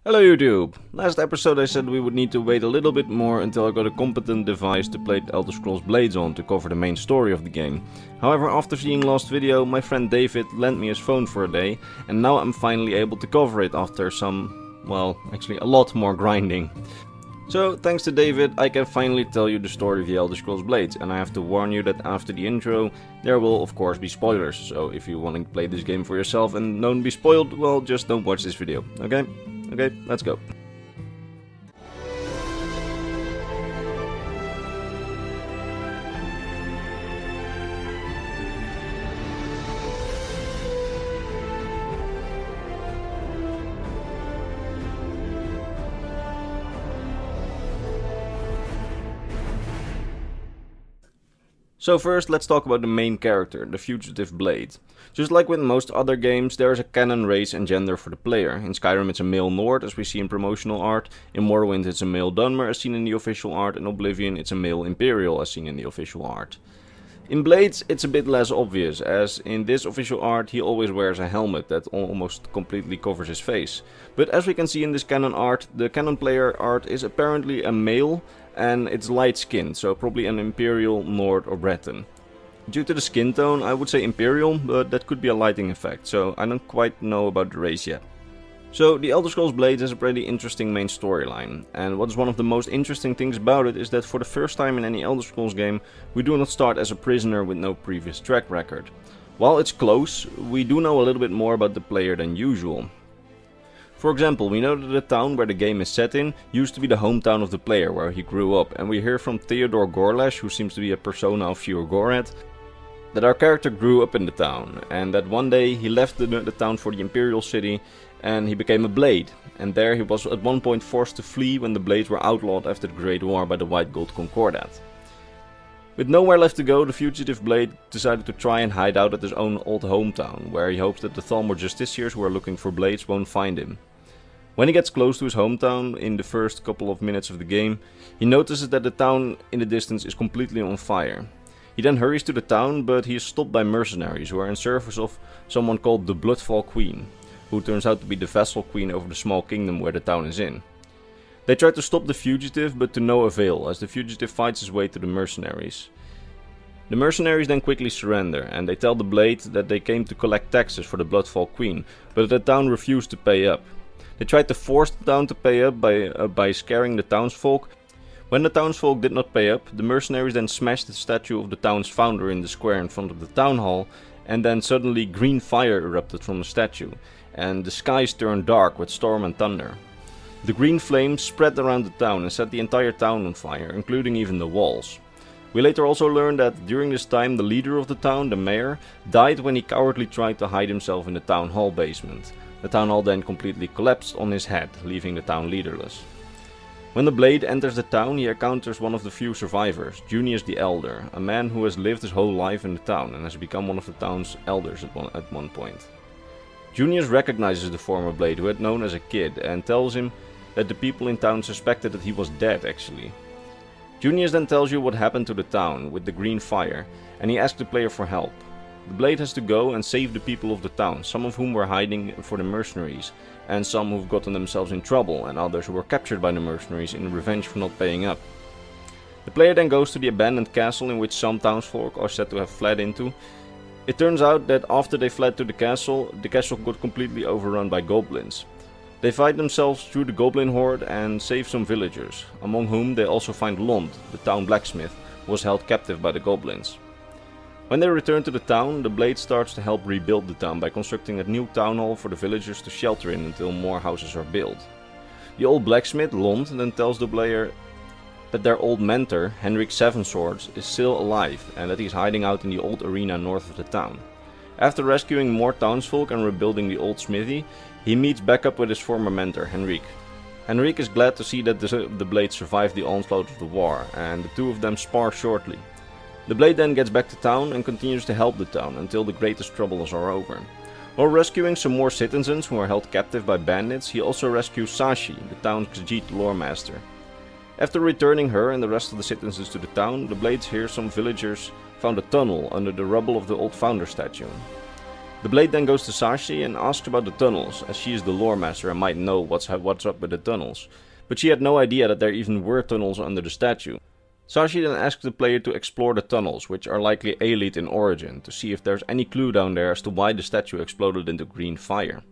Hello YouTube! Last episode I said we would need to wait a little bit more until I got a competent device to play the Elder Scrolls Blades on to cover the main story of the game. However, after seeing last video, my friend David lent me his phone for a day, and now I'm finally able to cover it after some, well, actually a lot more grinding. So, thanks to David, I can finally tell you the story of the Elder Scrolls Blades, and I have to warn you that after the intro, there will of course be spoilers, so if you want to play this game for yourself and don't be spoiled, well, just don't watch this video, okay? Okay, let's go. So first, let's talk about the main character, the Fugitive Blade. Just like with most other games, there is a canon race and gender for the player. In Skyrim it's a male Nord, as we see in promotional art. In Morrowind it's a male Dunmer, as seen in the official art. In Oblivion it's a male Imperial, as seen in the official art. In Blades it's a bit less obvious, as in this official art he always wears a helmet that almost completely covers his face. But as we can see in this canon art, the canon player art is apparently a male, and it's light skinned, so probably an Imperial, Nord or Breton. Due to the skin tone I would say Imperial, but that could be a lighting effect, so I don't quite know about the race yet. So the Elder Scrolls Blades has a pretty interesting main storyline, and what is one of the most interesting things about it is that for the first time in any Elder Scrolls game we do not start as a prisoner with no previous track record. While it's close, we do know a little bit more about the player than usual. For example, we know that the town where the game is set in used to be the hometown of the player where he grew up, and we hear from Theodore Gorlash, who seems to be a persona of Fior Gorad, that our character grew up in the town, and that one day he left the town for the Imperial City and he became a Blade, and there he was at one point forced to flee when the Blades were outlawed after the Great War by the White Gold Concordat. With nowhere left to go, the Fugitive Blade decided to try and hide out at his own old hometown, where he hopes that the Thalmor Justiciars who are looking for Blades won't find him. When he gets close to his hometown, in the first couple of minutes of the game, he notices that the town in the distance is completely on fire. He then hurries to the town, but he is stopped by mercenaries who are in service of someone called the Bloodfall Queen, who turns out to be the vassal queen over the small kingdom where the town is in. They try to stop the fugitive, but to no avail, as the fugitive fights his way to the mercenaries. The mercenaries then quickly surrender, and they tell the Blade that they came to collect taxes for the Bloodfall Queen, but the town refused to pay up. They tried to force the town to pay up by scaring the townsfolk. When the townsfolk did not pay up, the mercenaries then smashed the statue of the town's founder in the square in front of the town hall, and then suddenly green fire erupted from the statue, and the skies turned dark with storm and thunder. The green flames spread around the town and set the entire town on fire, including even the walls. We later also learned that during this time the leader of the town, the mayor, died when he cowardly tried to hide himself in the town hall basement. The town hall then completely collapsed on his head, leaving the town leaderless. When the Blade enters the town, he encounters one of the few survivors, Junius the Elder, a man who has lived his whole life in the town and has become one of the town's elders at one point. Junius recognizes the former Blade who had known as a kid and tells him that the people in town suspected that he was dead actually. Junius then tells you what happened to the town with the green fire, and he asks the player for help. The Blade has to go and save the people of the town, some of whom were hiding for the mercenaries, and some who've gotten themselves in trouble, and others who were captured by the mercenaries in revenge for not paying up. The player then goes to the abandoned castle in which some townsfolk are said to have fled into. It turns out that after they fled to the castle got completely overrun by goblins. They fight themselves through the goblin horde and save some villagers, among whom they also find Lond, the town blacksmith, who was held captive by the goblins. When they return to the town, the Blade starts to help rebuild the town by constructing a new town hall for the villagers to shelter in until more houses are built. The old blacksmith, Lond, then tells the player that their old mentor, Henrik Sevenswords, is still alive and that he is hiding out in the old arena north of the town. After rescuing more townsfolk and rebuilding the old smithy, he meets back up with his former mentor, Henrik. Henrik is glad to see that the Blade survived the onslaught of the war, and the two of them spar shortly. The Blade then gets back to town and continues to help the town until the greatest troubles are over. While rescuing some more citizens who are held captive by bandits, he also rescues Sashi, the town's Khajiit lore master. After returning her and the rest of the citizens to the town, the Blades hear some villagers found a tunnel under the rubble of the old founder statue. The blade then goes to Sashi and asks about the tunnels, as she is the lore master and might know what's up with the tunnels. But she had no idea that there even were tunnels under the statue. Sashi then asks the player to explore the tunnels, which are likely Aelite in origin, to see if there's any clue down there as to why the statue exploded into green fire.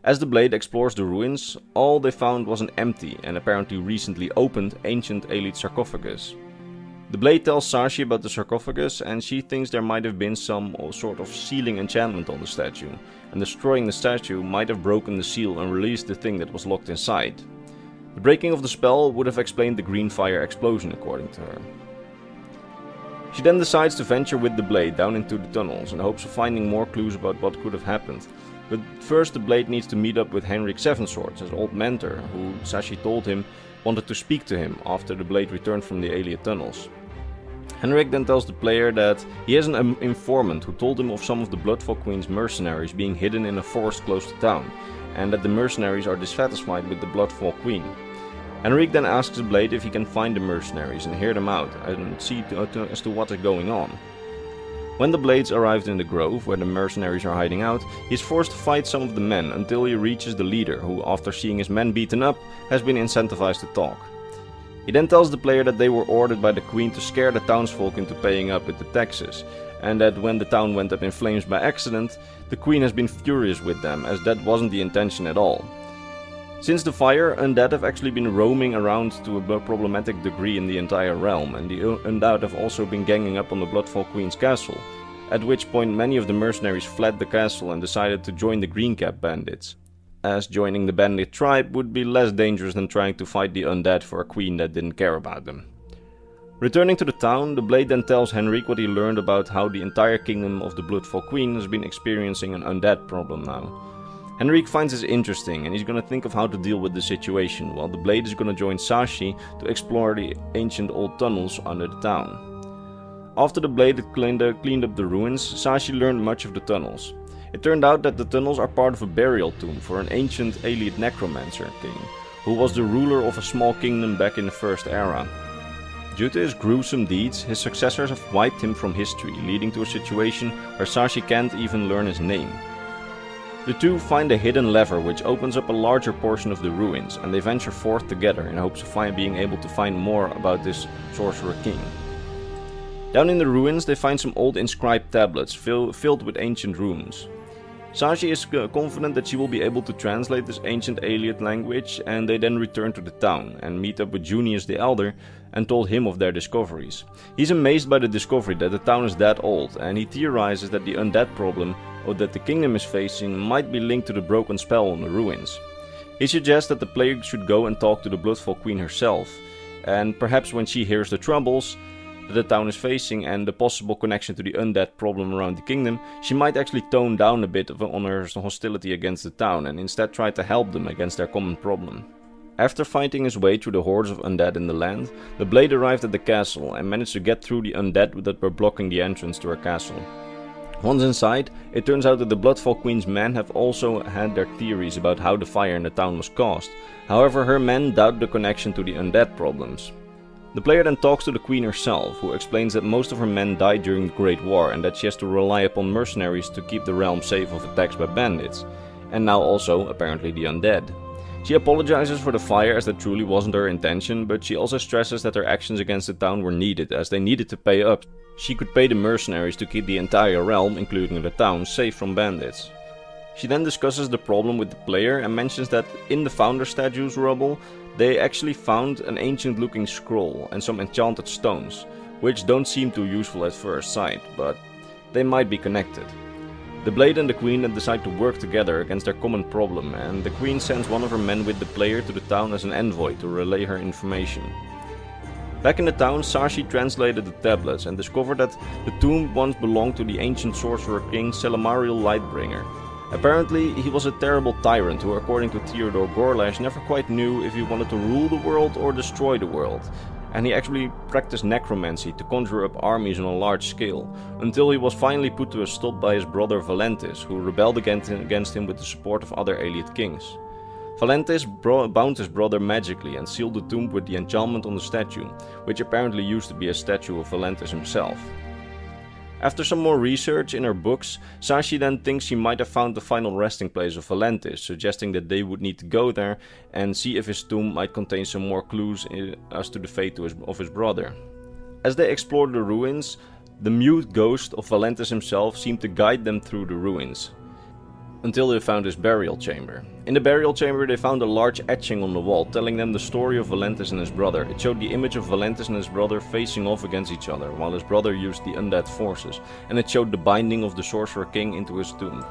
As the blade explores the ruins, all they found was an empty and apparently recently opened ancient Aelite sarcophagus. The blade tells Sashi about the sarcophagus, and she thinks there might have been some sort of sealing enchantment on the statue, and destroying the statue might have broken the seal and released the thing that was locked inside. The breaking of the spell would have explained the green fire explosion, according to her. She then decides to venture with the blade down into the tunnels in hopes of finding more clues about what could have happened. But first the blade needs to meet up with Henrik Sevenswords, his old mentor, who Sashi told him wanted to speak to him after the blade returned from the Aelite tunnels. Henrik then tells the player that he has an informant who told him of some of the Bloodfall Queen's mercenaries being hidden in a forest close to town, and that the mercenaries are dissatisfied with the Bloodfall Queen. Henrik then asks the blade if he can find the mercenaries and hear them out and see as to what is going on. When the blades arrived in the grove where the mercenaries are hiding out, he is forced to fight some of the men until he reaches the leader, who after seeing his men beaten up has been incentivized to talk. He then tells the player that they were ordered by the queen to scare the townsfolk into paying up with the taxes, and that when the town went up in flames by accident, the queen has been furious with them, as that wasn't the intention at all. Since the fire, undead have actually been roaming around to a problematic degree in the entire realm, and the undead have also been ganging up on the Bloodfall Queen's castle, at which point many of the mercenaries fled the castle and decided to join the Greencap bandits, as joining the bandit tribe would be less dangerous than trying to fight the undead for a queen that didn't care about them. Returning to the town, the blade then tells Henrik what he learned about how the entire kingdom of the Bloodfall Queen has been experiencing an undead problem now. Henrik finds this interesting and he's gonna think of how to deal with the situation, while the blade is gonna join Sashi to explore the ancient old tunnels under the town. After the blade had cleaned up the ruins, Sashi learned much of the tunnels. It turned out that the tunnels are part of a burial tomb for an ancient Aelite necromancer king, who was the ruler of a small kingdom back in the First Era. Due to his gruesome deeds, his successors have wiped him from history, leading to a situation where Sashi can't even learn his name. The two find a hidden lever which opens up a larger portion of the ruins, and they venture forth together in hopes of being able to find more about this sorcerer king. Down in the ruins they find some old inscribed tablets filled with ancient runes. Sashi is confident that she will be able to translate this ancient Aelite language, and they then return to the town and meet up with Junius the Elder and told him of their discoveries. He's amazed by the discovery that the town is that old, and he theorizes that the undead problem that the kingdom is facing might be linked to the broken spell on the ruins. He suggests that the player should go and talk to the Bloodfall Queen herself, and perhaps when she hears the troubles that the town is facing and the possible connection to the undead problem around the kingdom, she might actually tone down a bit on her hostility against the town and instead try to help them against their common problem. After fighting his way through the hordes of undead in the land, the blade arrived at the castle and managed to get through the undead that were blocking the entrance to her castle. Once inside, it turns out that the Bloodfall Queen's men have also had their theories about how the fire in the town was caused. However, her men doubt the connection to the undead problems. The player then talks to the queen herself, who explains that most of her men died during the Great War and that she has to rely upon mercenaries to keep the realm safe of attacks by bandits, and now also, apparently, the undead. She apologizes for the fire as that truly wasn't her intention, but she also stresses that her actions against the town were needed, as they needed to pay up. She could pay the mercenaries to keep the entire realm, including the town, safe from bandits. She then discusses the problem with the player and mentions that in the founder statue's rubble, they actually found an ancient looking scroll and some enchanted stones, which don't seem too useful at first sight, but they might be connected. The blade and the queen then decide to work together against their common problem, and the queen sends one of her men with the player to the town as an envoy to relay her information. Back in the town, Sashi translated the tablets and discovered that the tomb once belonged to the ancient sorcerer king Selamariel Lightbringer. Apparently, he was a terrible tyrant who, according to Theodore Gorlash, never quite knew if he wanted to rule the world or destroy the world. And he actually practiced necromancy to conjure up armies on a large scale, until he was finally put to a stop by his brother Valentis, who rebelled against him with the support of other Aelite kings. Valentis bound his brother magically and sealed the tomb with the enchantment on the statue, which apparently used to be a statue of Valentis himself. After some more research in her books, Sashi then thinks she might have found the final resting place of Valentis, suggesting that they would need to go there and see if his tomb might contain some more clues as to the fate of his brother. As they explored the ruins, the mute ghost of Valentis himself seemed to guide them through the ruins, until they found his burial chamber. In the burial chamber they found a large etching on the wall telling them the story of Valentis and his brother. It showed the image of Valentis and his brother facing off against each other, while his brother used the undead forces, and it showed the binding of the Sorcerer King into his tomb.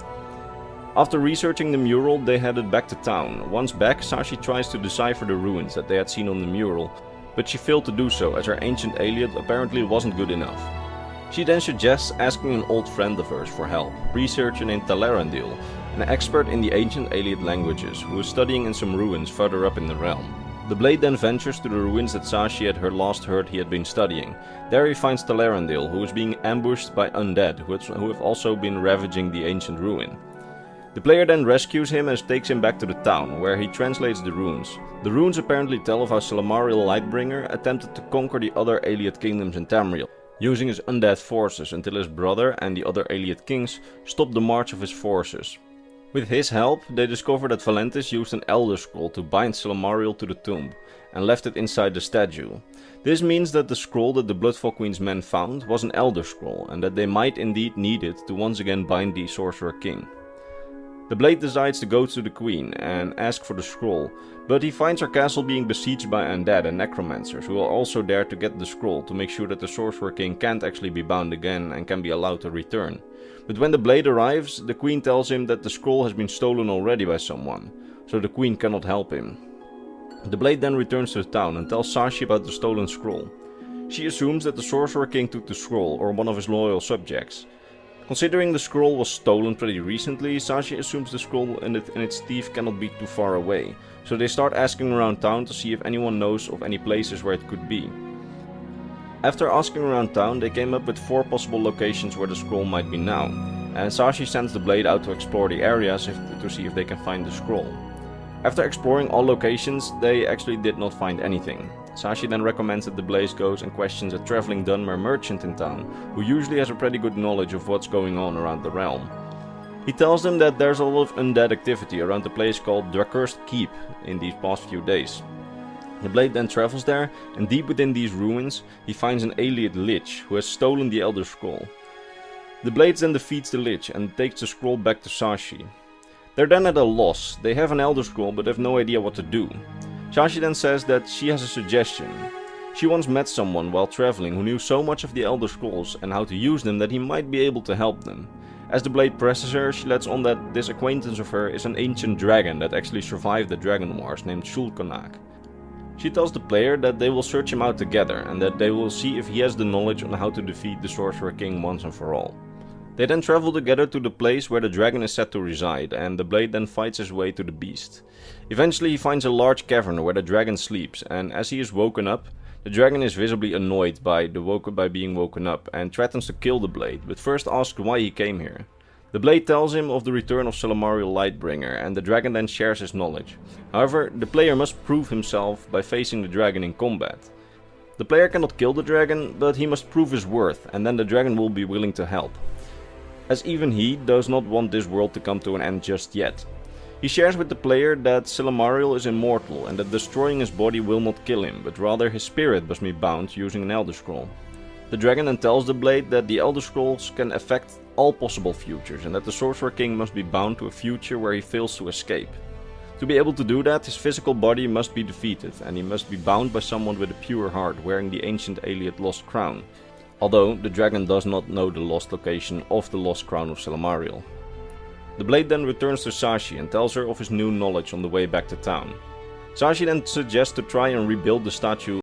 After researching the mural, they headed back to town. Once back, Sashi tries to decipher the ruins that they had seen on the mural, but she failed to do so as her ancient Aliad apparently wasn't good enough. She then suggests asking an old friend of hers for help, researcher named Talarandil, an expert in the ancient Aliad languages, who is studying in some ruins further up in the realm. The blade then ventures to the ruins that Sashi had last heard he had been studying. There he finds Talarandil, who is being ambushed by undead, who have also been ravaging the ancient ruin. The player then rescues him and takes him back to the town, where he translates the runes. The runes apparently tell of how Silmaril Lightbringer attempted to conquer the other Aliad kingdoms in Tamriel, using his undead forces until his brother and the other Aliad kings stopped the march of his forces. With his help, they discovered that Valentis used an Elder Scroll to bind Silmaril to the tomb, and left it inside the statue. This means that the scroll that the Bloodfall Queen's men found was an Elder Scroll, and that they might indeed need it to once again bind the Sorcerer King. The blade decides to go to the Queen and ask for the scroll, but he finds her castle being besieged by undead and necromancers, who are also there to get the scroll to make sure that the Sorcerer King can't actually be bound again and can be allowed to return. But when the blade arrives, the Queen tells him that the scroll has been stolen already by someone, so the Queen cannot help him. The blade then returns to the town and tells Sashi about the stolen scroll. She assumes that the Sorcerer King took the scroll, or one of his loyal subjects. Considering the scroll was stolen pretty recently, Sashi assumes the scroll and its thief cannot be too far away, so they start asking around town to see if anyone knows of any places where it could be. After asking around town, they came up with 4 possible locations where the scroll might be now, and Sashi sends the blade out to explore the areas to see if they can find the scroll. After exploring all locations, they actually did not find anything. Sashi then recommends that the blade goes and questions a traveling Dunmer merchant in town, who usually has a pretty good knowledge of what's going on around the realm. He tells them that there's a lot of undead activity around the place called Dracursed Keep in these past few days. The blade then travels there, and deep within these ruins, he finds an Aliad Lich who has stolen the Elder Scroll. The blade then defeats the Lich and takes the scroll back to Sashi. They're then at a loss. They have an Elder Scroll but have no idea what to do. Sashi then says that she has a suggestion. She once met someone while traveling who knew so much of the Elder Scrolls and how to use them that he might be able to help them. As the blade presses her, she lets on that this acquaintance of her is an ancient dragon that actually survived the Dragon Wars named Shulkonak. She tells the player that they will search him out together and that they will see if he has the knowledge on how to defeat the Sorcerer King once and for all. They then travel together to the place where the dragon is said to reside, and the blade then fights his way to the beast. Eventually he finds a large cavern where the dragon sleeps, and as he is woken up, the dragon is visibly annoyed by being woken up and threatens to kill the blade, but first asks why he came here. The blade tells him of the return of Silmaril Lightbringer, and the dragon then shares his knowledge. However, the player must prove himself by facing the dragon in combat. The player cannot kill the dragon, but he must prove his worth, and then the dragon will be willing to help, as even he does not want this world to come to an end just yet. He shares with the player that Silmaril is immortal and that destroying his body will not kill him, but rather his spirit must be bound using an Elder Scroll. The dragon then tells the blade that the Elder Scrolls can affect all possible futures and that the Sorcerer King must be bound to a future where he fails to escape. To be able to do that, his physical body must be defeated and he must be bound by someone with a pure heart wearing the ancient Aliad lost crown. Although the dragon does not know the lost location of the lost crown of Silmaril. The blade then returns to Sashi and tells her of his new knowledge on the way back to town. Sashi then suggests to try and rebuild the statue